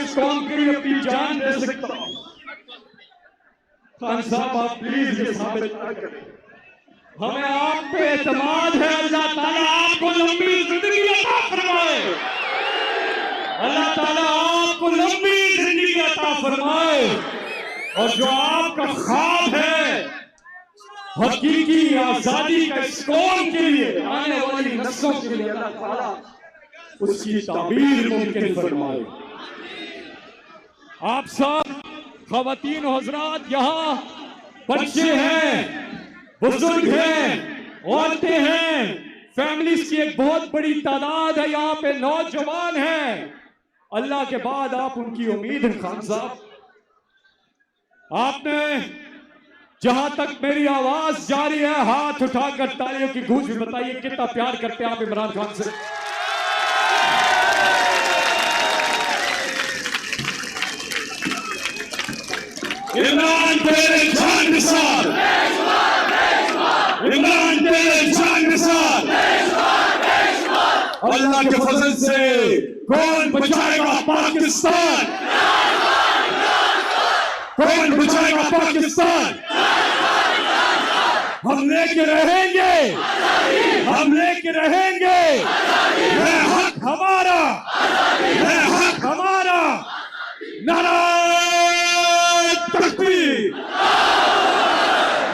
اس قوم کے لیے اپنی جان دے سکتا ہوں۔ خان صاحب آپ پلیز یہ ثابت نہ کریں، ہمیں آپ پہ اعتماد ہے، اللہ تعالیٰ آپ کو لمبی زندگی عطا فرمائے، اللہ تعالیٰ آپ کو لمبی زندگی عطا فرمائے، اور جو آپ کا خواب ہے حقیقی آزادی کا اس قوم کے لیے، آنے والی نسلوں کے لیے، اللہ تعالیٰ اس کی تعبیر ممکن فرمائے۔ آپ سب خواتین و حضرات، یہاں بچے ہیں، بزرگ ہیں، عورتیں ہیں، فیملیز کی ایک بہت بڑی تعداد ہے، یہاں پہ نوجوان ہیں، اللہ کے بعد آپ ان کی امید ہیں۔ خان صاحب، آپ نے جہاں تک میری آواز جاری ہے ہاتھ اٹھا کر تالیوں کی گونج میں بتائیے کتنا پیار کرتے ہیں آپ عمران خان سے۔ عمران تیرے جان نثار، عمران تیرے جان نثار، اللہ کے فضل سے کون بچائے گا پاکستان، کون بچائے گا پاکستان؟ ہم لے کے رہیں گے، ہم لے کے رہیں گے، ہے حق ہمارا، ہے حق ہمارا۔ نعرہ تکبیر،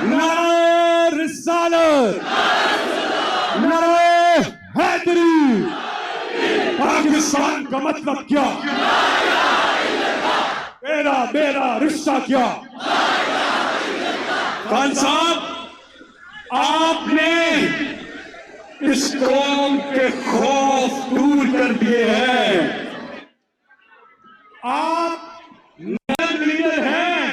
نعرہ رسالت، نعرہ حیدری۔ پاکستان کا مطلب کیا؟ میرا میرا رشتہ کیا؟ خان صاحب، آپ نے اس قوم کے خوف دور کر دیے ہیں، آپ نڈر لیڈر ہیں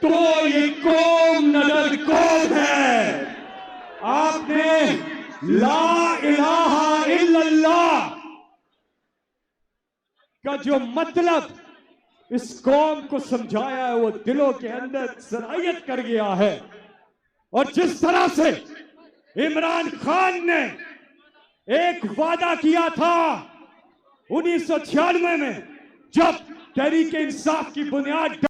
تو یہ قوم نڈر قوم ہے۔ آپ نے لا الہ الا اللہ کا جو مطلب اس قوم کو سمجھایا ہے وہ دلوں کے اندر سرایت کر گیا ہے، اور جس طرح سے عمران خان نے ایک وعدہ کیا تھا 1996 میں جب تحریک انصاف کی بنیاد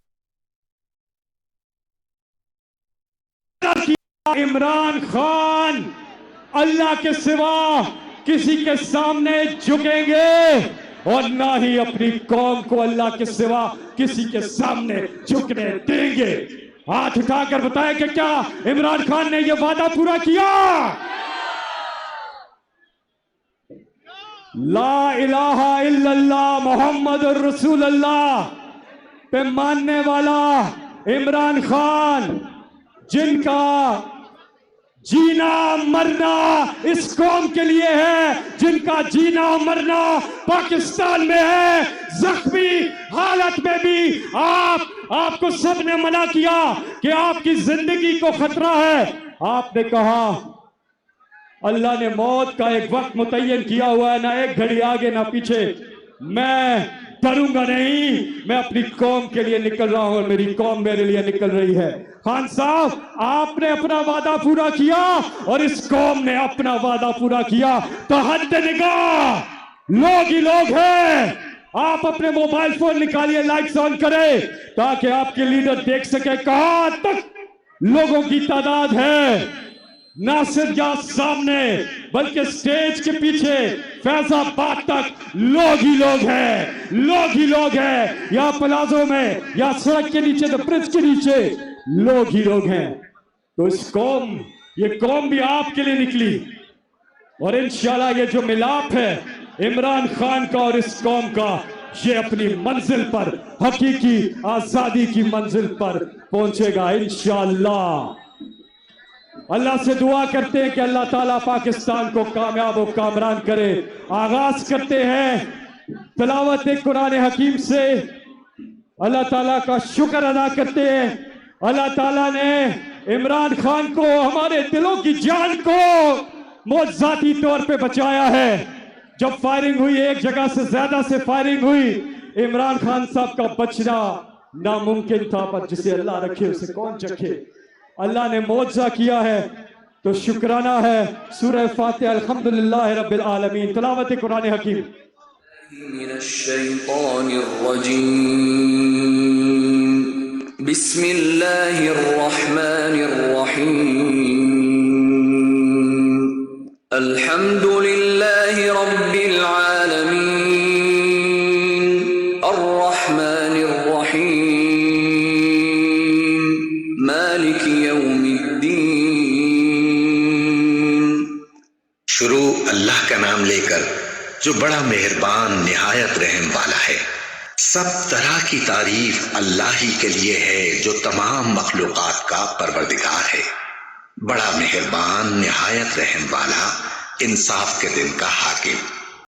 عمران خان اللہ کے سوا کسی کے سامنے جھکیں گے اور نہ ہی اپنی قوم کو اللہ کے سوا کسی کے سامنے جھکنے دیں گے۔ ہاتھ اٹھا کر بتائیں کہ کیا عمران خان نے یہ وعدہ پورا کیا؟ لا الہ الا اللہ محمد الرسول اللہ پہ ماننے والا عمران خان، جن کا جینا مرنا اس قوم کے لیے ہے، جن کا جینا مرنا پاکستان میں ہے، زخمی حالت میں بھی آپ کو سب نے منع کیا کہ آپ کی زندگی کو خطرہ ہے۔ آپ نے کہا اللہ نے موت کا ایک وقت متعین کیا ہوا ہے، نہ ایک گھڑی آگے نہ پیچھے، میں ڈروں گا نہیں، میں اپنی قوم کے لیے نکل رہا ہوں اور میری قوم میرے لیے نکل رہی ہے۔ خان صاحب، آپ نے اپنا وعدہ پورا کیا اور اس قوم نے اپنا وعدہ پورا کیا۔ تحت نگاہ لوگ ہی لوگ ہیں۔ آپ اپنے موبائل فون نکالیے، لائٹس آن کریں تاکہ آپ کے لیڈر دیکھ سکے کہاں تک لوگوں کی تعداد ہے۔ نہ صرف یہاں سامنے بلکہ سٹیج کے پیچھے فیض آباد تک لوگ ہی لوگ ہیں، لوگ ہی لوگ ہیں۔ یا پلازوں میں یا سڑک کے نیچے تو برج کے نیچے لوگ ہی لوگ ہیں۔ تو اس قوم، یہ قوم بھی آپ کے لیے نکلی، اور انشاءاللہ یہ جو ملاپ ہے عمران خان کا اور اس قوم کا، یہ اپنی منزل پر، حقیقی آزادی کی منزل پر پہنچے گا انشاءاللہ۔ اللہ سے دعا کرتے ہیں کہ اللہ تعالیٰ پاکستان کو کامیاب و کامران کرے۔ آغاز کرتے ہیں تلاوت قرآن حکیم سے، اللہ تعالیٰ کا شکر ادا کرتے ہیں۔ اللہ تعالیٰ نے عمران خان کو، ہمارے دلوں کی جان کو معجزاتی طور پہ بچایا ہے۔ جب فائرنگ ہوئی، ایک جگہ سے زیادہ سے فائرنگ ہوئی، عمران خان صاحب کا بچنا ناممکن تھا، پر جسے اللہ رکھے اسے کون چکھے۔ اللہ نے معجزہ کیا ہے تو شکرانہ ہے۔ سورہ فاتحہ، الحمدللہ رب العالمین۔ تلاوت قرآن حکیم۔ من الشيطان الرجيم بسم الله الرحمن الرحيم الحمد لله رب العالمين الرحمن الرحيم مالك يوم الدين. شروع اللہ کا نام لے کر جو بڑا مہربان نہایت رحم والا ہے. سب طرح کی تعریف اللہ ہی کے لیے ہے جو تمام مخلوقات کا پروردگار ہے. بڑا مہربان نہایت رحم والا انصاف کے دن کا حاکم.